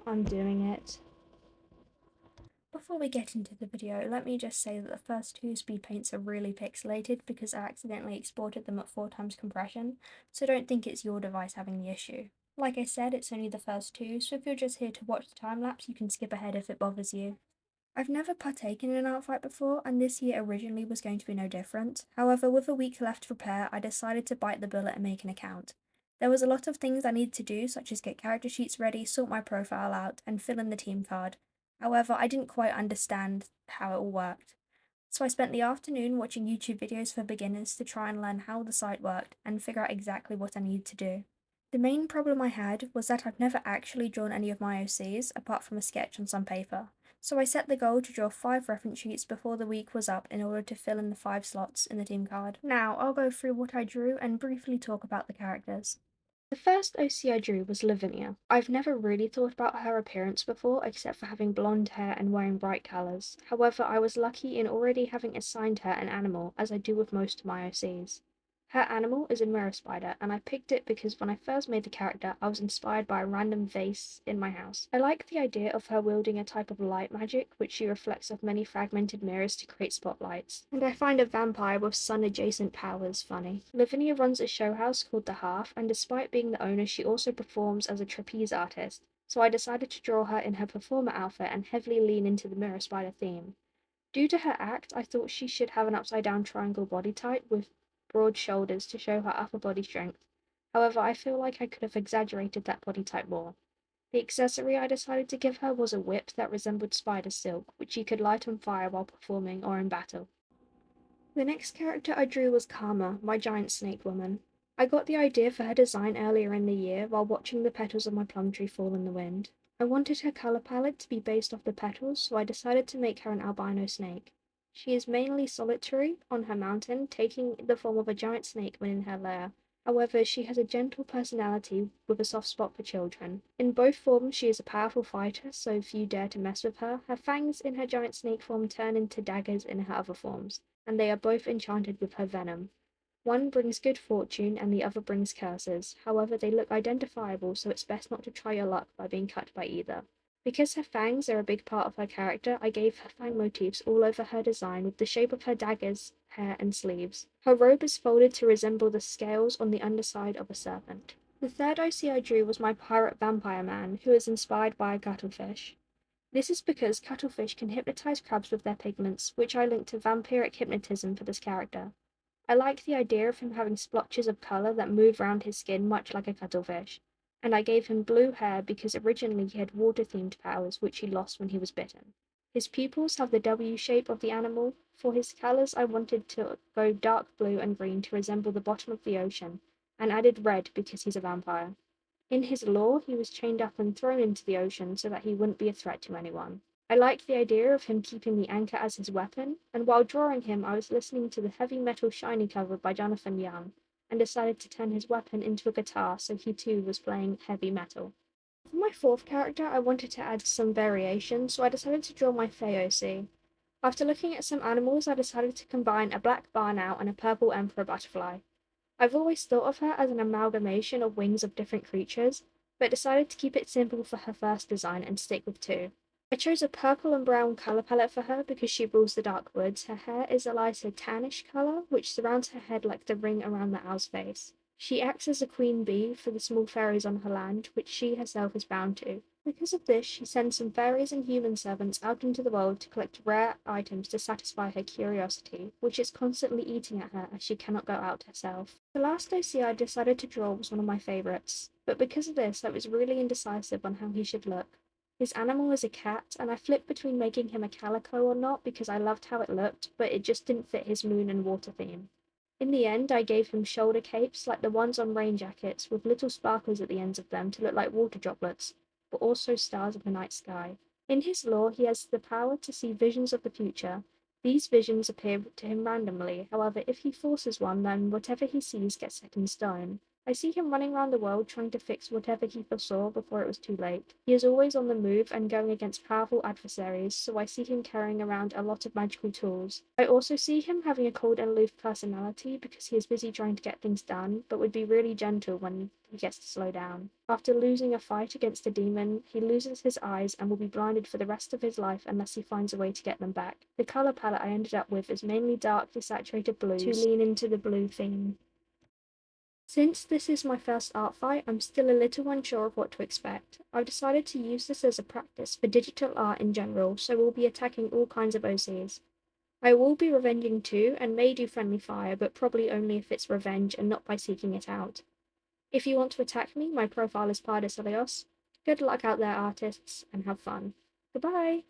I'm doing it. Before we get into the video, let me just say that the first two speed paints are really pixelated because I accidentally exported them at 4x compression, so don't think it's your device having the issue. Like I said, it's only the first two, so if you're just here to watch the time lapse, you can skip ahead if it bothers you. I've never partaken in an art fight before, and this year originally was going to be no different. However, with a week left to prepare, I decided to bite the bullet and make an account. There was a lot of things I needed to do, such as get character sheets ready, sort my profile out, and fill in the team card. However, I didn't quite understand how it all worked. So I spent the afternoon watching YouTube videos for beginners to try and learn how the site worked and figure out exactly what I needed to do. The main problem I had was that I've never actually drawn any of my OCs apart from a sketch on some paper. So I set the goal to draw 5 reference sheets before the week was up in order to fill in the 5 slots in the team card. Now I'll go through what I drew and briefly talk about the characters. The first OC I drew was Lavinia. I've never really thought about her appearance before except for having blonde hair and wearing bright colours. However, I was lucky in already having assigned her an animal, as I do with most of my OCs. Her animal is a mirror spider, and I picked it because when I first made the character, I was inspired by a random vase in my house. I like the idea of her wielding a type of light magic, which she reflects off many fragmented mirrors to create spotlights. And I find a vampire with sun-adjacent powers funny. Lavinia runs a show house called The Half, and despite being the owner, she also performs as a trapeze artist, so I decided to draw her in her performer outfit and heavily lean into the mirror spider theme. Due to her act, I thought she should have an upside-down triangle body type with broad shoulders to show her upper body strength. However, I feel like I could have exaggerated that body type more. The accessory I decided to give her was a whip that resembled spider silk, which she could light on fire while performing or in battle. The next character I drew was Carma, my giant snake woman. I got the idea for her design earlier in the year while watching the petals of my plum tree fall in the wind. I wanted her color palette to be based off the petals, so I decided to make her an albino snake. She is mainly solitary on her mountain, taking the form of a giant snake when in her lair. However, she has a gentle personality with a soft spot for children. In both forms, she is a powerful fighter, so few dare to mess with her. Her fangs in her giant snake form turn into daggers in her other forms, and they are both enchanted with her venom. One brings good fortune and the other brings curses. However, they look identifiable, so it's best not to try your luck by being cut by either. Because her fangs are a big part of her character, I gave her fang motifs all over her design with the shape of her daggers, hair, and sleeves. Her robe is folded to resemble the scales on the underside of a serpent. The third OC I drew was my pirate vampire man, who is inspired by a cuttlefish. This is because cuttlefish can hypnotize crabs with their pigments, which I linked to vampiric hypnotism for this character. I like the idea of him having splotches of colour that move around his skin much like a cuttlefish, and I gave him blue hair because originally he had water-themed powers which he lost when he was bitten. His pupils have the W shape of the animal. For his colours I wanted to go dark blue and green to resemble the bottom of the ocean, and added red because he's a vampire. In his lore, he was chained up and thrown into the ocean so that he wouldn't be a threat to anyone. I liked the idea of him keeping the anchor as his weapon, and while drawing him I was listening to the heavy metal Shiny cover by Jonathan Young, and decided to turn his weapon into a guitar so he too was playing heavy metal. For my fourth character I wanted to add some variation, so I decided to draw my Fae OC. After looking at some animals I decided to combine a black barn owl and a purple emperor butterfly. I've always thought of her as an amalgamation of wings of different creatures, but decided to keep it simple for her first design and stick with two. I chose a purple and brown colour palette for her because she rules the dark woods. Her hair is a lighter tannish colour, which surrounds her head like the ring around the owl's face. She acts as a queen bee for the small fairies on her land, which she herself is bound to. Because of this, she sends some fairies and human servants out into the world to collect rare items to satisfy her curiosity, which is constantly eating at her as she cannot go out herself. The last OC I decided to draw was one of my favourites, but because of this I was really indecisive on how he should look. His animal is a cat, and I flipped between making him a calico or not because I loved how it looked, but it just didn't fit his moon and water theme. In the end, I gave him shoulder capes like the ones on rain jackets with little sparkles at the ends of them to look like water droplets, but also stars of the night sky. In his lore, he has the power to see visions of the future. These visions appear to him randomly, however, if he forces one, then whatever he sees gets set in stone. I see him running around the world trying to fix whatever he foresaw before it was too late. He is always on the move and going against powerful adversaries, so I see him carrying around a lot of magical tools. I also see him having a cold and aloof personality because he is busy trying to get things done, but would be really gentle when he gets to slow down. After losing a fight against a demon, he loses his eyes and will be blinded for the rest of his life unless he finds a way to get them back. The colour palette I ended up with is mainly darkly saturated blues to lean into the blue theme. Since this is my first art fight, I'm still a little unsure of what to expect. I've decided to use this as a practice for digital art in general, so we'll be attacking all kinds of OCs. I will be revenging too, and may do friendly fire, but probably only if it's revenge and not by seeking it out. If you want to attack me, my profile is Pardis Elios. Good luck out there, artists, and have fun. Goodbye!